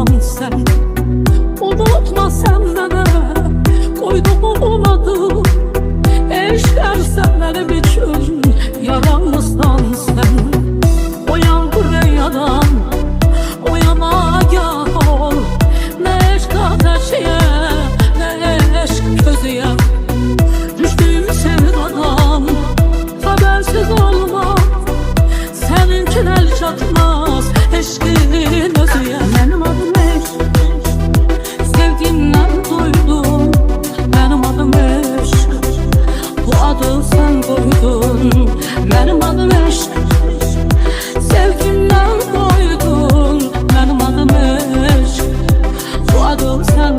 yalan sen. Unutma sen bana koyduğum adı. Eşersen benim için yaramızdan sen. Uyan buraya, uyan agah ol. Ne eşk ateşiye, ne eşk közüye. Düştüğüm sevdadan habersiz olma. Seninkin el çatmaz eşkin özüye. Benim adım eşk, sevgimden duydum. Benim adım eşk, bu adı sen koydun. Benim adım eşk, sevgimden koydun. Benim adım eşk, bu adı sen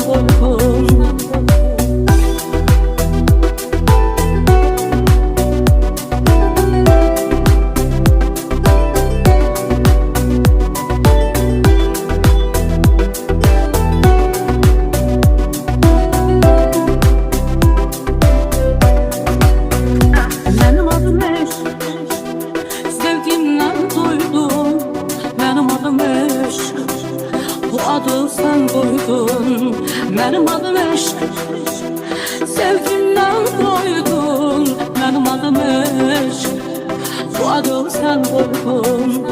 koydun. Benim adım eşk, sevgimden koydun. Benim adım eşk, bu adı sen koydun.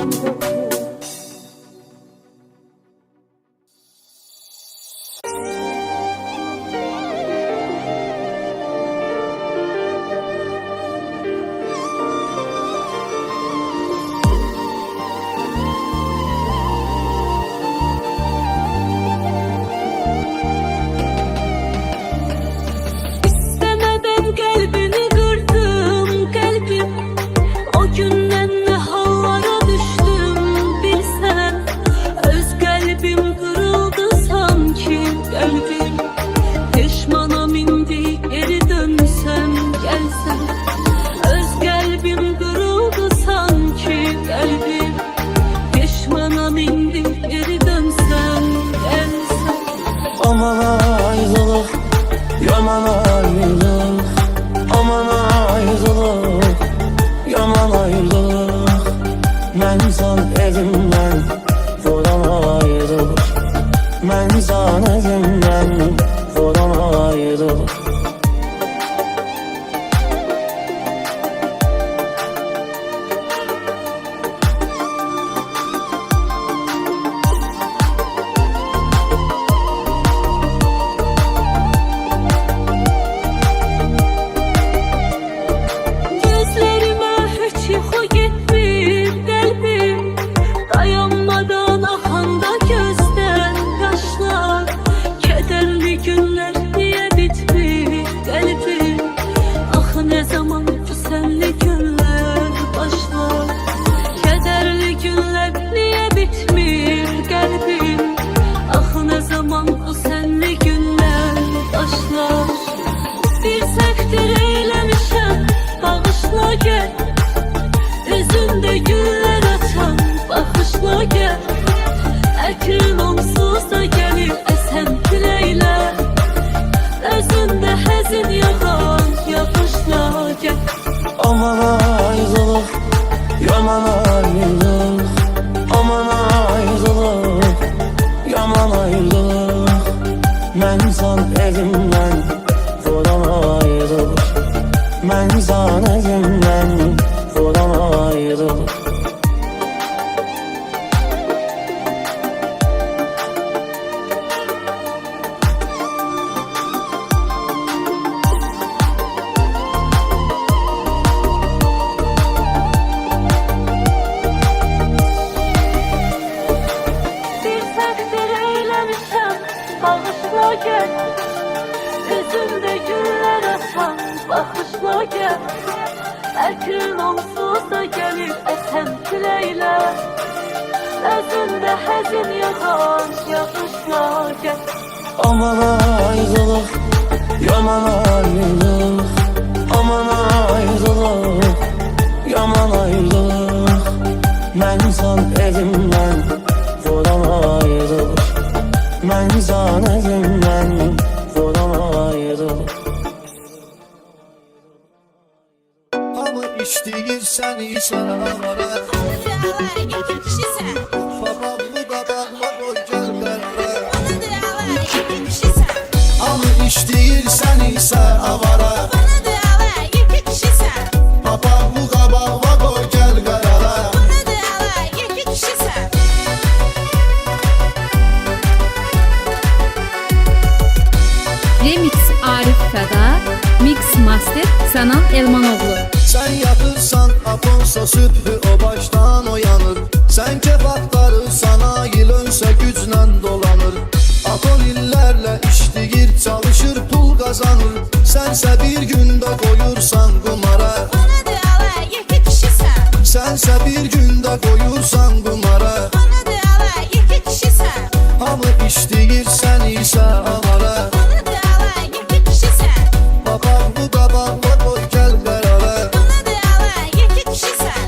Yaman ayrılık, aman ayrılık, yaman ayrılık. Ben san elimden vuran ayrılık, ben san elimden vuran ayrılık. Üzümde güller açan bakışla gel. Ekrin onsuz da gelir esen dileyle. Özünde hezin yakan yakışla gel. Aman ayrılık, yaman ayrılık, aman ayrılık, yaman ayrılık. Ben san elimden vuran ayrılık, ben san elimden vuran ayrılık. Bağışla gel, yüzümde güller açan bakışla gel. Ekrin onsuz da gelir esen dileyle. Özünde hezin yakan yakışla gel. Aman ayrılık, yaman ayrılık, aman ayrılık, yaman ayrılık. Ben san elimden vuran ayrılık, ben san elimden vuran ayrılık. Ama istəyirsən içən ağara. Güzel, getir kişisən. Babamlı qabaqla qoy gəl bərə. master Sənan Elmanoğlu. Sen yatırsan atonsa sübhü o baştan oyanır. Sen kebapları sana yıl önse güclə dolanır. Aton illərlə işləyir, çalışır, pul qazanır. Sənsə bir gündə qoyursan qumara. Ona de ala yeki kişisən. Sənsə bir gündə qoyursan qumara. Ona de ala yeki kişisən. Hamı işləyir, sən isə avara. Ona de ala yeki kişisən. Babaqlı qabaqla qoy gəl qərara. Ona de ala yeki kişisən.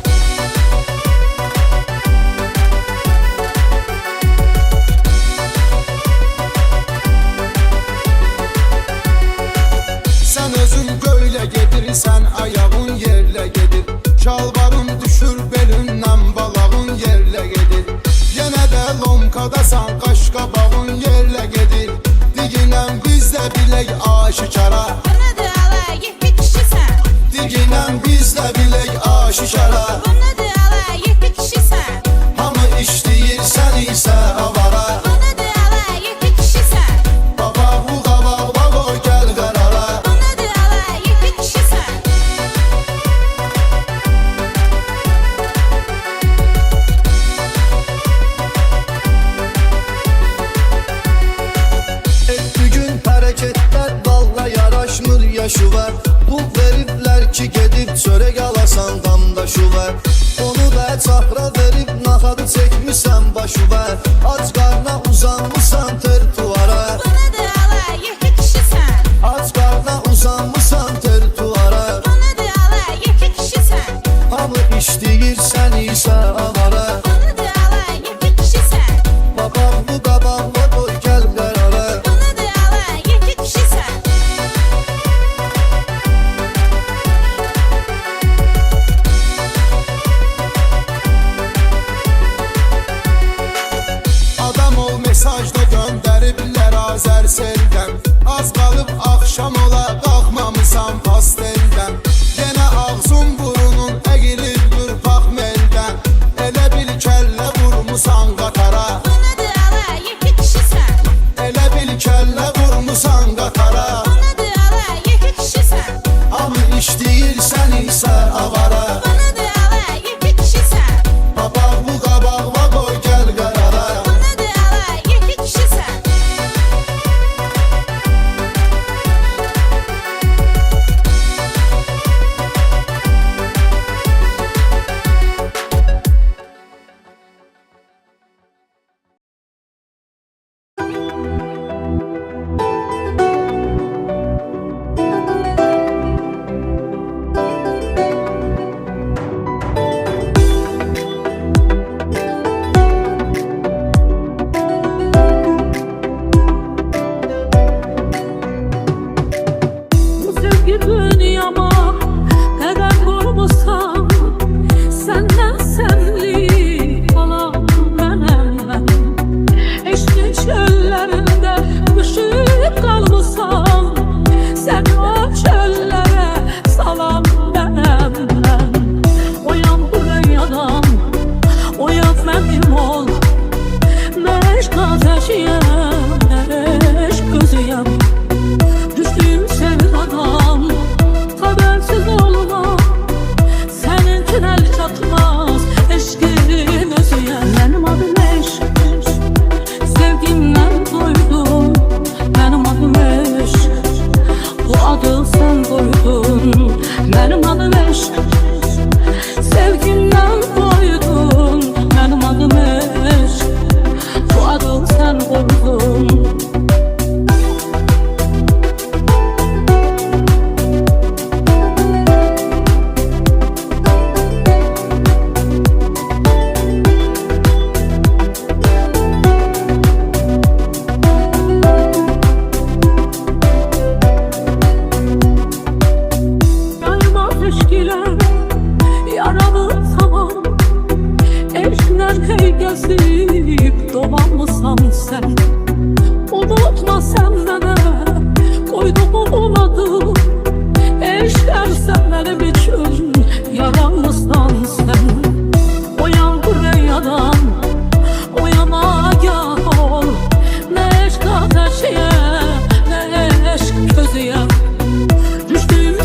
Sən özün göylə gedirsən, ayağın yerlə gedir. Şalvarın düşür belindən, balağın yerlə gedir. Yenə də lomkadasan, qaşqabağın yerlə gedir. Diginən bizdə bilək aşikara. Ona de ala yeki kişisən. Diginən bizdə bilək aşikara. Ona de ala yeki kişisən. Hamı işləyir, sən isə avara. Ona de ala yeki kişisən. Babaqlı qabaqla qoy gəl qərara. Ona de ala yeki kişisən. Bir gün hərəkətlər valla yaraşmır yaşı var. Bu veriblər ki gedib çörək alasan damda şu var. Onu da çapra verib naxadı çəkmisən başı var. Ac qarna uzanmısan ter tuvara. Ona de ala yeki kişisən. Ac qarna uzanmısan ter tuvara. Ona de ala yeki kişisən. Hamı işləyir, sən isə avara. Ona de ala yeki kişisən. Babaqlı qabaqla qoy gəl qərara. Ona de ala yeki kişisən. Adam ol mesajda göndəriblər Azər seldən. Az qalıb axşam ola qalxmamısan pasteldən. Yenə ağzın burunun əqilir qırpaq meldən. Elə bil kəllə vurmusan qatara. Ona de ala yeki kişisən. Elə bil kəllə vurmusan qatara. Ona de ala yeki kişisən. Hamı işləyir, sən isə avara. Ona de ala yeki kişisən. Babaqlı qabaqla qoy gəl qərara. Ona de ala yeki kişisən. Bu sevgi dünyama kadar vurmuşsam, senden senli olan benim. Eşkin çöllerinde düşüp kalmışsam, sen o çöllere salan benim. Uyan buraya, uyan benim ol. Ne eşk ateşiyem, ne eşk gözüyem. Düştüğüm sevdadan habersiz olma. Seninkin el çatmaz eşkin özüye. Benim adım eşk, sevgimden doydum. Benim adım eşk, bu adı sen koydun. Benim adım eşk, sevgimden doydum. Benim adım eşk, bu adı sen koydun. Yayma teşkiler yaralı tamam. Eşkler hey gezip dolanmışsan sen. Unutma sen de koydum oladı. Eşker sen benim için yaralısan sen. Uyan buraya, uyan agah ol. Ne eşk ateşiye, ne eşk közüye. Düştüğüm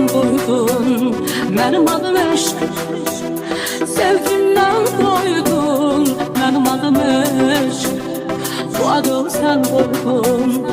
koydun benim adım eşk. Sevgimden koydun benim adım eşk. Bu adım sen koydun.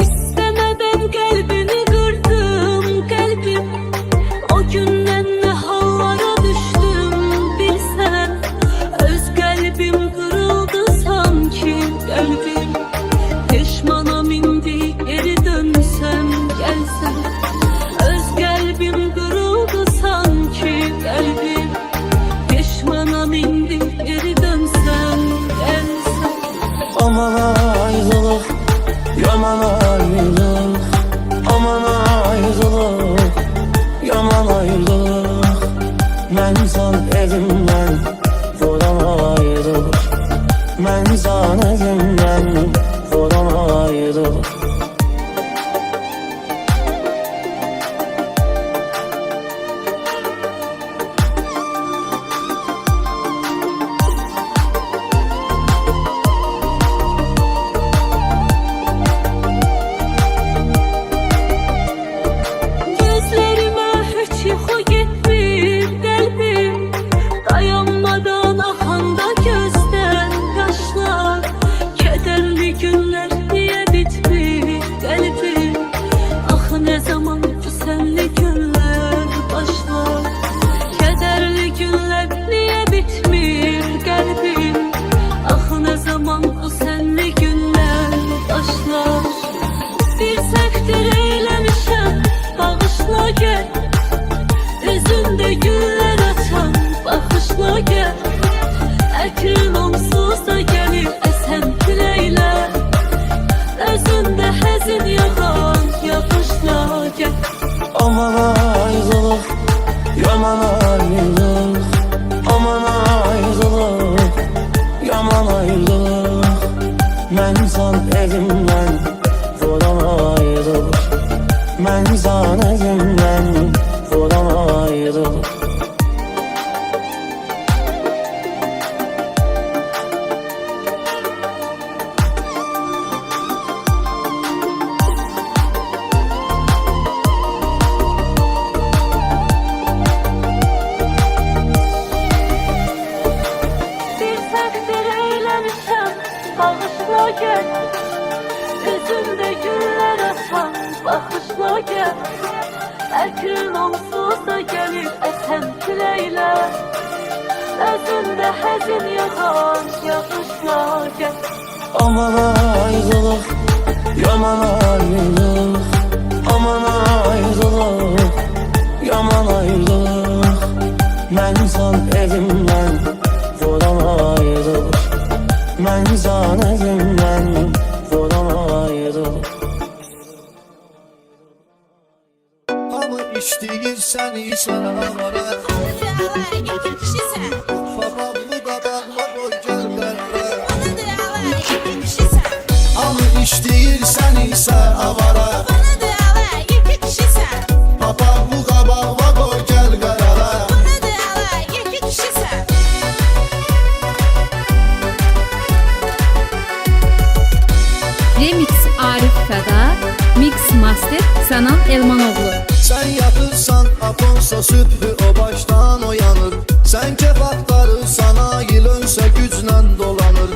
İstemeden kalbini kırdım kalbim. O günden ne hallara düştüm bilsen. Öz kalbim kırıldı sanki kalbim. Pişmanım indi geri dönsem gelsem. Öz kalbim kırıldı sanki kalbim. Pişmanım indi geri dönsem gelsem. Aman ayrılık, yaman ayrılık. Aman ayrılık, yaman ayrılık. Ben san elimden vuran ayrılık. Ben san elimden vuran ayrılık. Gözlerime hiç yuxu getmir qəlbim. Dayanmadan axanda gözdən yaşlar. Kədərli günlər niyə bitmir qəlbim. Axı nə zaman bu sənli günlər başlar. Kədərli günlər niyə bitmir qəlbim. Axı nə zaman bu sənli günlər başlar. Bir səktir eyləmişəm, bağışla gel. Üzündə güllər açan, baxışla gel. Əkrin onsuz da gəlir əsən küləklə. Özündə həzin yağan, yaxışla gel. Aman ayrılık, yaman ayrılık. Aman ayrılık, yaman ayrılık. Ben san elimden vuran ayrılık. Ben san elimden vuran ayrılık. Bir səktir eyləmişəm, bağışla gel. Üzündə güllər açan, baxışla gel. Əkrin onsuz da gəlir əsən küləklə. Özündə həzin yağan, yaxışla gel. Aman ayrılık, yaman ayrılık. Aman ayrılık, yaman ayrılık. Ben san elimden vuran ayrılık. Ben san elimden vuran ayrılık. Hamı işləyirsən isə avara. Onu dağlar iki kişisən. Babamlı qabaqla qoy gəl bərə. Onu dağlar iki kişisən. Hamı işləyirsən isə avara. Onu dağlar iki kişisən. Babamlı qabaqla qoy gəl qərara. Onu dağlar iki kişisən. Remix Arif Fəda, Mix Master Sənan Elmanoğlu. Sən yatırsan aponsa sübhü o başdan oyanır. Sən kebabları sana yıl önsə güclə dolanır.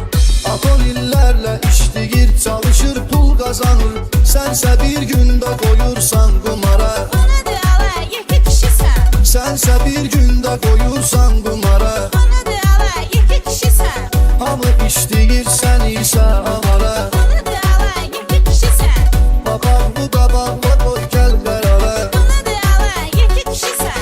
Apon illərlə işləyir, çalışır, pul qazanır. Sənsə bir gündə qoyursan qumara. Onu dağlar iki kişisən. Sənsə bir gündə qoyursan qumara. Onu dağlar iki kişisən. Hamı işləyirsən isə avara. Onu dağlar iki kişisən. Babamlı qabaqla qoy gəl qərara. Onu dağlar iki kişisən.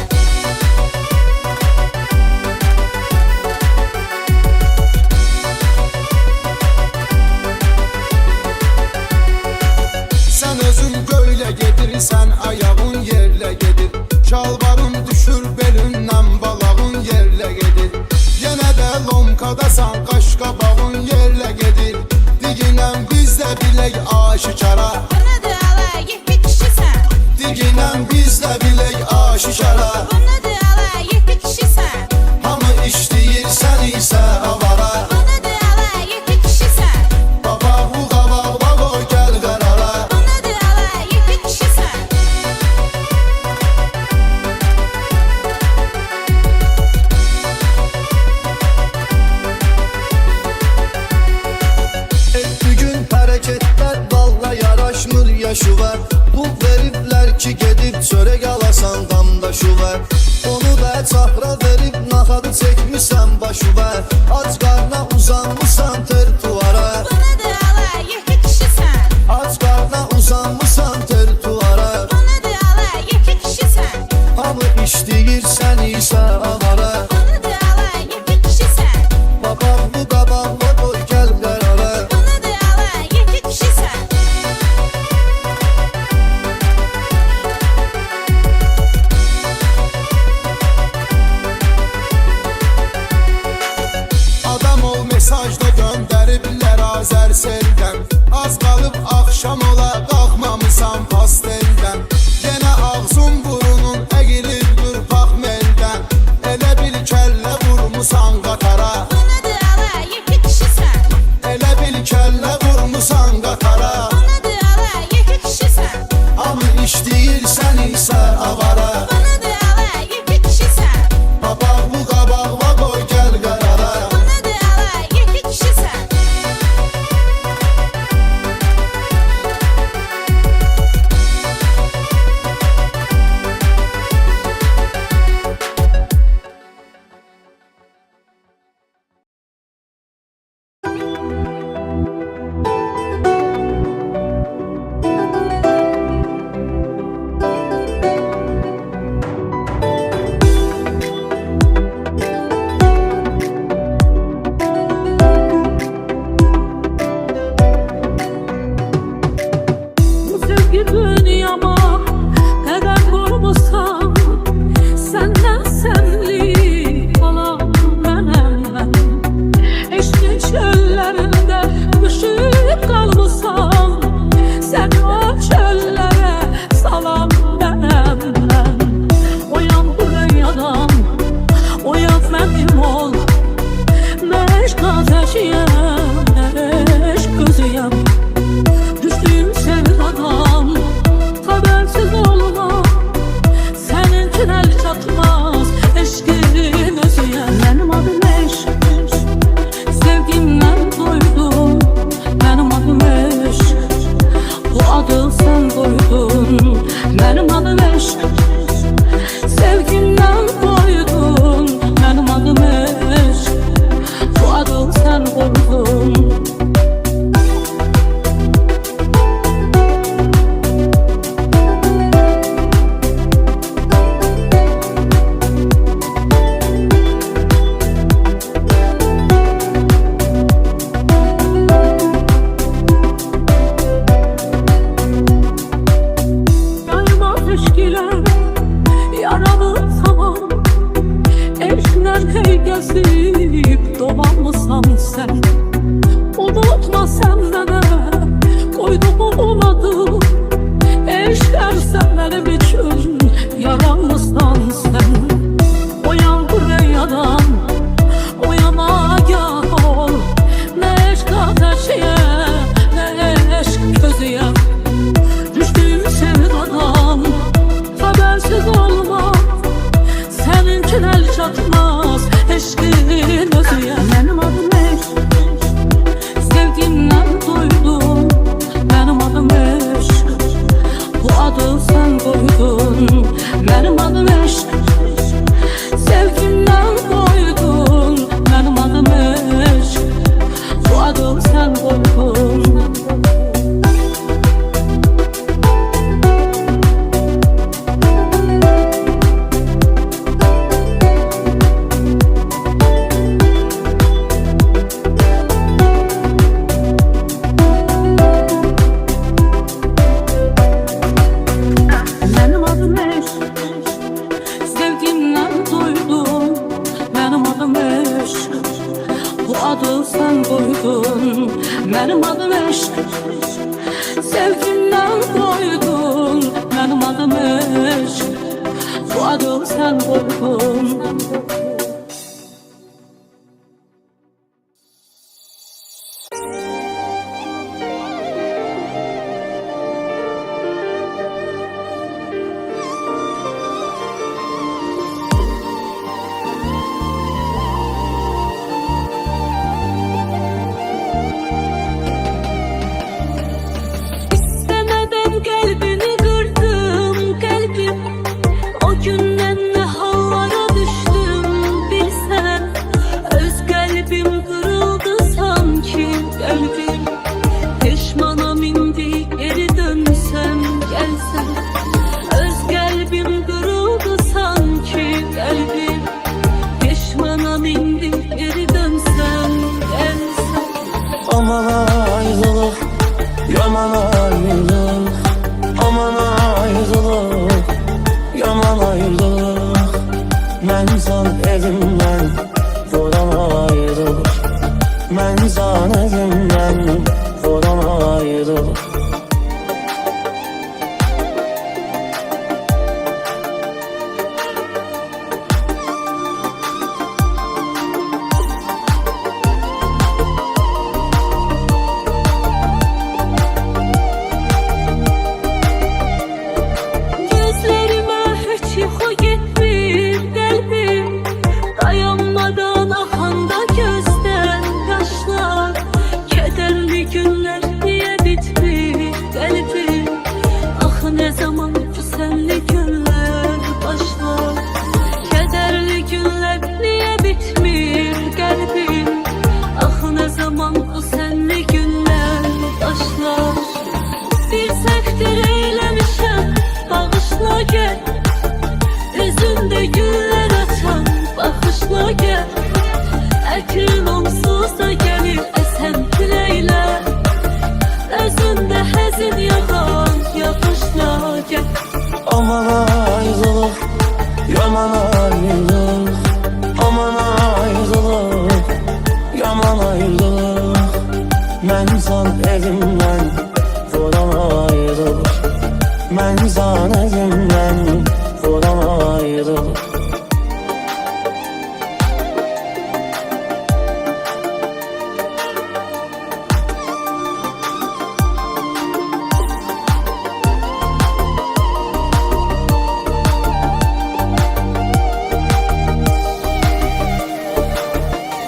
Sən özün göylə gedirsən, ayağın yerlə gedir. Şalvarın düşür belindən, balağın yerlə gedir. Yenə də lomkadasan, qaşqabağın yerlə bilək aşikara. Bu nədir ala, yekə kişisən. Diginən biz də bilək aşikara. Bu nədir ala, yekə kişisən. Hamı işləyir, sən isə avara. Bu nədir ala, yekə kişisən. Babağı qabağına qoy gəl qərara. Bu nədir ala, yekə kişisən. Bugün hərəkətlər valla yaraşmır yaşıva. Bu veriblər ki gedib çörək alasan damda şuva. Onu da çahra verib naxadı çəkmisən başıva. Ac qarna uzanmısan ter tuvara. Bu nədir ala, yekə kişisən. Ac qarna uzanmısan ter tuvara. Bu nədir ala, yekə kişisən. Hamı işləyir, sən isə avara. Bu nədir ala, yekə kişisən. Babağı qabağına qoy gəl qərara. Bu nədir ala, yekə kişisən. Adam ol mesajda göndəriblər Azərseldən. Az qalıb axşam ola qalxmamısan pasteldən. Yenə ağzın burunun əqilir qırpaq meldən. Elə bil kəllə vurmusan qatara. Bu nədir ala, yekə kişisən. Elə bil kəllə vurmusan qatara. Bu nədir ala, yekə kişisən. Hamı işləyir, sən isə avara. Bu nədir ala, yekə kişisən. Babağı qabağına qoy gəl qərara. Bu nədir ala, yekə kişisən. Bu sevgi dünyama kadar vurmuşsam, senden senli olan benim. Eşkin çöllerinde düşüp kalmışsam, sen o çöllere salan benim. Uyan buraya, uyan benim ol. Meşk ateşiyem, meşk gözüyem. Düştüğüm sevdadan habersiz olma. Seninkin el çatmaz eşkin özüye. Benim adım eşk, sevgimden doydum. Benim adım eşk, bu adı sen koydun. Benim adım eşk, sevgimden doydum. Benim adım eşk, bu adı sen koydun. Yayma teşkiler yaralı tamam. Eşkler hey gezip dolanmışsan sen. Unutma sende de koyduğum adı. Eşkler sen benim için yaralısan sen. Uyan buraya, uyan agah ol. Ne eşk ateşiye, ne eşk közüye. Düştüğüm sevdadan habersiz olma. Seninkin el çatmaz eşkin özüye. Benim adım eşk, sevgimden doydum. Benim adım eşk, bu adı sen koydun. Benim adım eşk, sevgimden doydum. Benim adım eşk, bu adı sen koydun. adı sen koydun. Benim adım eşk, Sevgimden koydun benim adımmış. Bu adım sen koydun. İstemeden kalbini kırdım kalbim. O günden ne hallara düştüm bilsen. Öz kalbim kırıldı sanki kalbim. Pişmanım indi geri dönsem gelsem. Öz kalbim kırıldı sanki kalbim. Pişmanım indi geri dönsem gelsem. Aman ayrılık, yaman ayrılık. Aman ayrılık, yaman ayrılık. Mən san elimdən vuran ayrılık. Mən san elimdən vuran ayrılık. Gözlerime hiç yuxu getmir qəlbim. Dayanmadan axanda gözdən yaşlar. Kədərli günlər niyə bitmir qəlbim. Axı nə zaman bu sənli günlər başlar. Kədərli günlər niyə bitmir qəlbim. Axı nə zaman bu sənli günlər başlar. Bir səhvdir eyləmişəm, bağışla gəl. Üzündə güllər açan, baxışla gəl. Əkrin onsuz da gəlir əsən küləklə. Özündə həzin yağan, yaxışla gəl. Aman ayrılık, yaman ayrılık. Aman ayrılık, yaman ayrılık. Mən san elimdən vuran ayrılık. Mən san elimdən vuran ayrılık.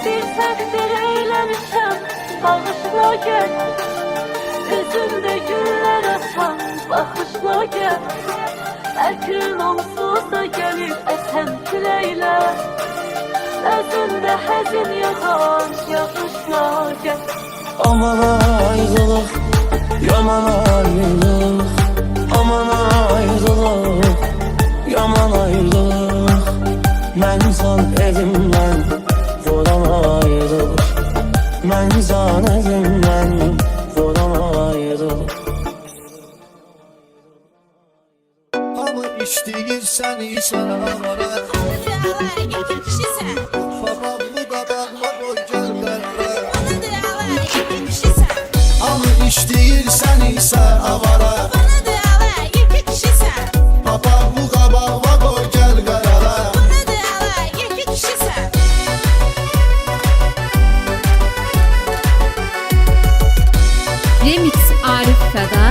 Bir səhvdir eyləmişəm, bağışla gəl. Üzündə güllər açan, baxışla gəl. Əkrin onsuz da gəlir əsən küləklə. Özündə həzin yağan, yaxışla gəl. Aman ayrılık, yaman ayrılık. Aman ayrılık, yaman ayrılık. Mən san elimdən vuran ayrılık. Mən san elimdən vuran ayrılık. Hamı işləyirsən isə avara. Onu dağlar iki kişisən. Babamlı qabaqla qoy gəl qərara. Onu dağlar iki kişisən. Hamı işləyirsən isə avara. Onu dağlar iki kişisən. Babamlı qabaqla qoy gəl qərara. Onu dağlar iki kişisən. Remix Arif Fəda,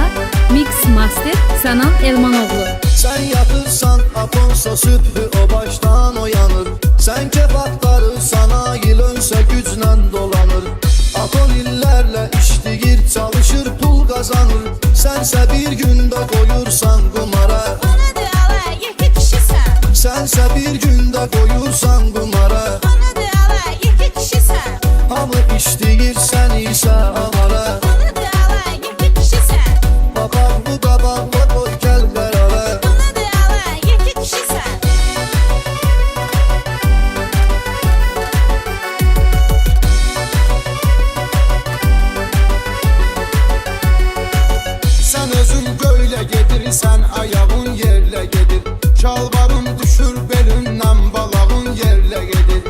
Mix Master Sanan Elmanoğlu. Sən yatırsan Afonso sübhü o başdan oyanır. Sən kebabları sana yıl önsə güclə dolanır. Afon illərlə işləyir, çalışır, pul qazanır. Sənsə bir gündə qoyursan qumara. Onu dağlar iki kişisən. Sənsə bir gündə qoyursan qumara. Onu dağlar iki kişisən. Hamı işləyirsən isə avara. Onu dağlar iki kişisən. Babamlı qabaqla qoy gəl qərara. Onu dağlar iki kişisən. Sən özün göylə gedirsən, ayağın yerlə gedir. Şalvarın düşür belindən, balağın yerlə gedir.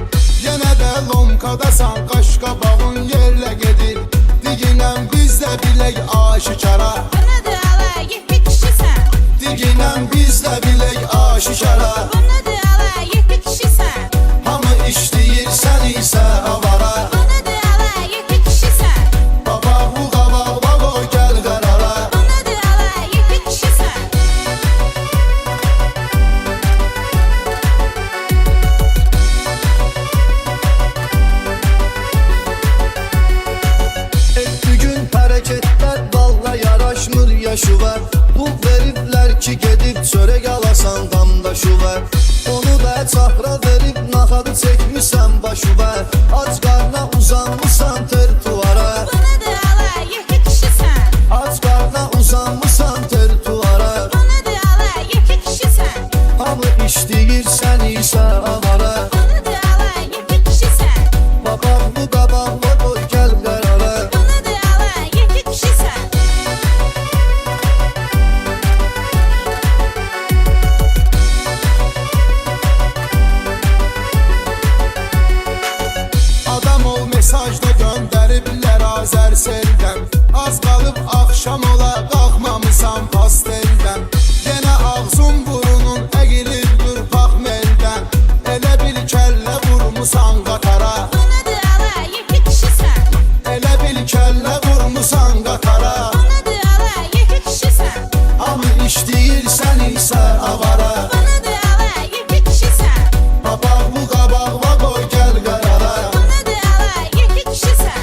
Yenə də lomkadasan, qaşqabağın yerlə gedir. Diginən bizdə bizdə bilək aşikara Bunu da ala, yekə kişisən. Diginən bizdə bilək aşikara Bunu da ala, yekə kişisən. Hamı işləyir sən isə avara Bunu da ala, yekə kişisən. Baba bu qabağıma qoy gəl qərara Bunu da ala, yekə kişisən. Bugün hərəkətlər valla yaraşmır yaşıva Bu veriblər ki gedib çörək alasan damda şuva Onu da çahra verib naxadı çəkmisən başıva Ac qarna uzanmısan ter tuvara Bunu da ala, yekə kişisən. Ac qarna uzanmısan ter tuvara Bunu da ala, yekə kişisən. Hamı işləyir sən isə avara Bunu da ala, yekə kişisən. Babamı qabağıma qoy gəl qərara Bunu da ala, yekə kişisən. Adam ol mesajda göndəriblər Azərseldən Az qalıb axşam ola qalxmamısan pasteldən Yenə ağzın burunun əqilir qırpaq meldən Elə bil kəllə vurmusan qatara Bunu da ala, yekə kişisən. Elə bil kəllə vurmusan qatara Bunu da ala, yekə kişisən. Hamı işləyir sən isə avara Bunu da ala, yekə kişisən. Baba bu qabağıma qoy gəl qərara Bunu da ala, yekə kişisən.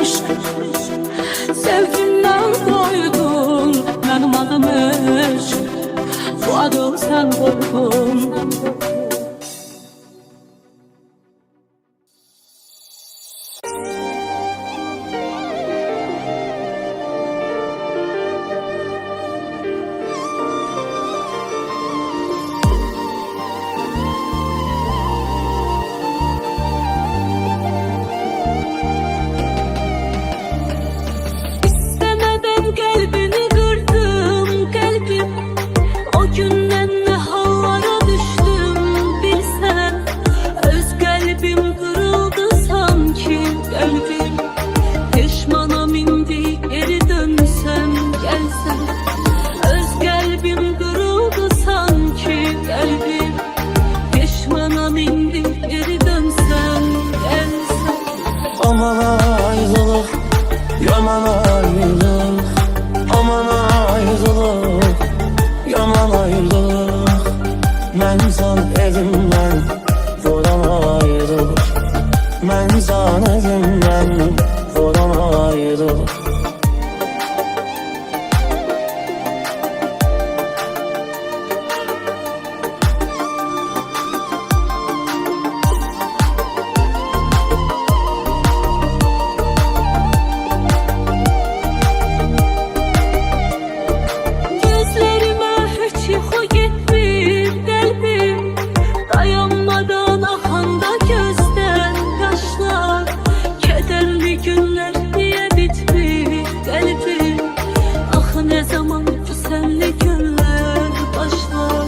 eşq. Sevgimdən qoydun mənim adım eşq. Bu adım sən qoydun. İstemeden kalbini kırdım kalbim. O günden ne hallara düştüm bilsen. Öz kalbim kırıldı sanki kalbim. Pişmanım indi geri dönsem gelsem. Öz kalbim kırıldı sanki kalbim. Pişmanım indi geri dönsem gelsem. Aman ayrılık, yaman ayrılık. Aman ayrılık, yaman ayrılık. Mən san elimdən vuran ayrılık. Mən san elimdən vuran ayrılık. Gözlerime hiç yuxu getmir qəlbim. Dayanmadan axanda gözdən yaşlar. Kədərli günlər niyə bitmir qəlbim. Axı nə zaman bu sənli günlər başlar.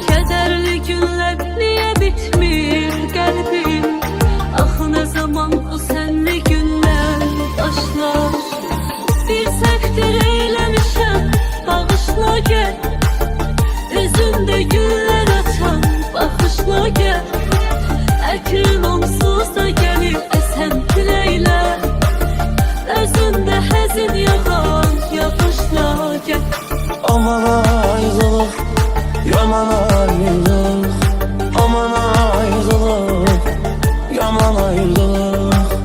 Kədərli günlər niyə bitmir qəlbim. Axı nə zaman bu sənli günlər başlar. Bir səhvdir eyləmişəm, bağışla gəl. Üzümdə güllər açan, baxışla gəl. Əkrin onsuz da gəlir əsən küləklər. Özündə həzin yağan, yağışla gəl. Aman ayrılık, yaman ayrılık. Aman ayrılık, yaman ayrılık.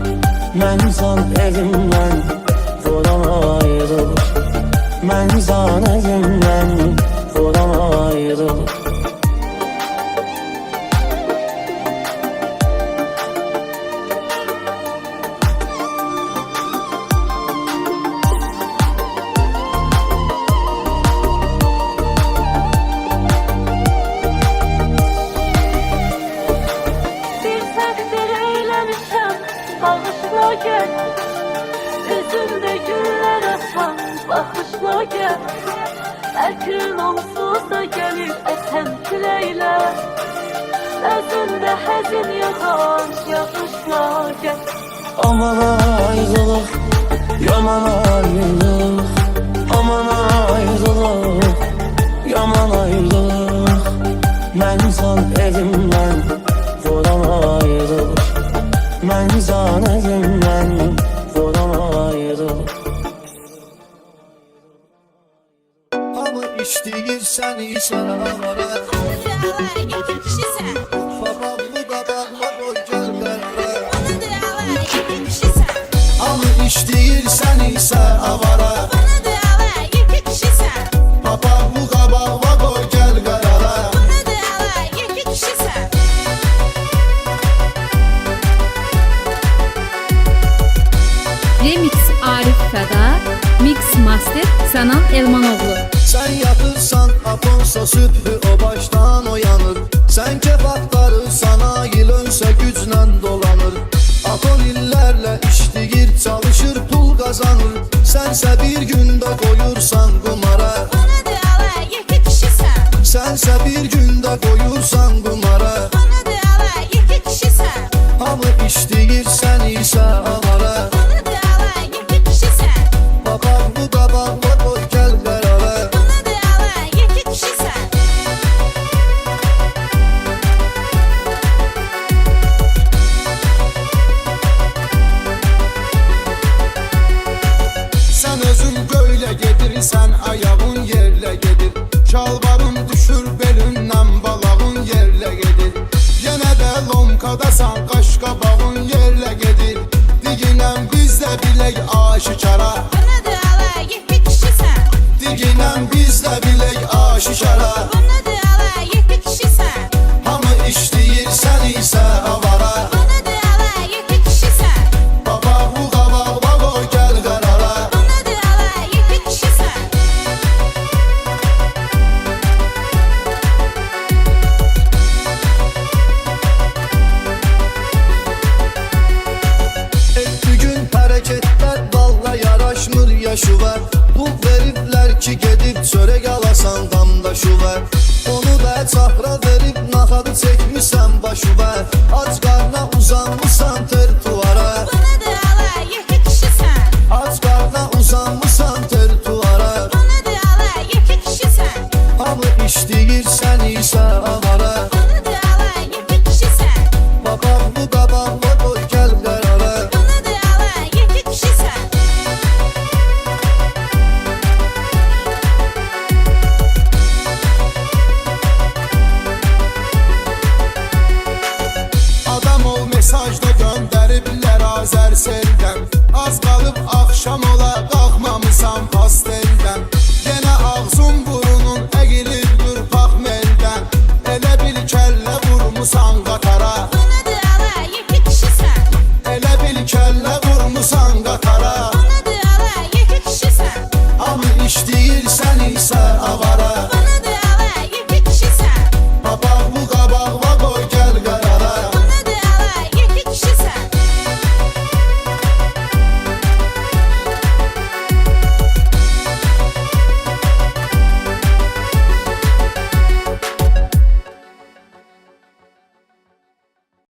Mən san elimdən vuran ayrılık. Mən san elimdən vuran ayrılık. Bir səhvdir eyləmişəm, bağışla gəl. Üzümdə güllər açan, baxışla gəl. Əkrin onsuz da gəlir əsən küləklər. Özündə həzin yağan, yağışla gəl. Aman ayrılık, yaman ayrılık. Aman ayrılık, yaman ayrılık. Mən san elimdən vuran ayrılık. Mən san elimdən vuran ayrılık. Hamı işləyir səni sənə avara. Onu da ala iki kişisən. Babamlı qabaqla qoy gəl qərara. Onu da ala iki kişisən. Hamı işləyir səni isə avara. Onu da ala iki kişisən. Babamlı qabaqla qoy gəl qərara. Onu da ala iki kişisən. Remix Arif Fəda, Mix Master Sənan Elmanoğlu. Sən yatırsan Afonso sübhü o başdan oyanır. Sən kebabları sana yıl önsə güclə dolanır. Afon illərlə işləyir, çalışır, pul qazanır. Sənsə bir gündə qoyursan qumara. Onu da ala iki kişisən. Sənsə bir gündə qoyursan qumara. Onu da ala iki kişisən. Hamı işləyir səni isə avara. Onu da ala iki kişisən. Babamlı qabaqla qoy gəl qərara. Onu da ala iki kişisən. Sən özün göylə gedirsən, ayağın yerlə gedir. Şalvarın düşür belindən, balağın yerlə gedir. Yenə də lomkadasan, qaşqabağın yerlə gedir. Diginən bizdə bir bilək aşikara Buna da ala 7 kişisən. Diginən biz də bilək aşikara Buna da ala 7 kişisən. Hamı işləyir sən isə avara Buna da ala 7 kişisən. Baba bu qabaqla qoy gəl qərara Buna da ala 7 kişisən. Bugün hərəkətlər valla yaraşmır yaşıva Bu veriblər ki gedib çörək alasan damda şuva Onu da çapra verib naxadı çəkmisən başıva Ac qarna uzanmışsan tertuvara Buna da ala 7 kişisən. Ac qarna uzanmışsan tertuvara Buna da ala 7 kişisən. Hamı işləyir sən isə avara Buna da ala 7 kişisən. Babam bu qabaqla qoy gəl qərara Buna da ala 7 kişisən. Adam ol mesajda göndəriblər Azər seldən Az qalıb axşam ola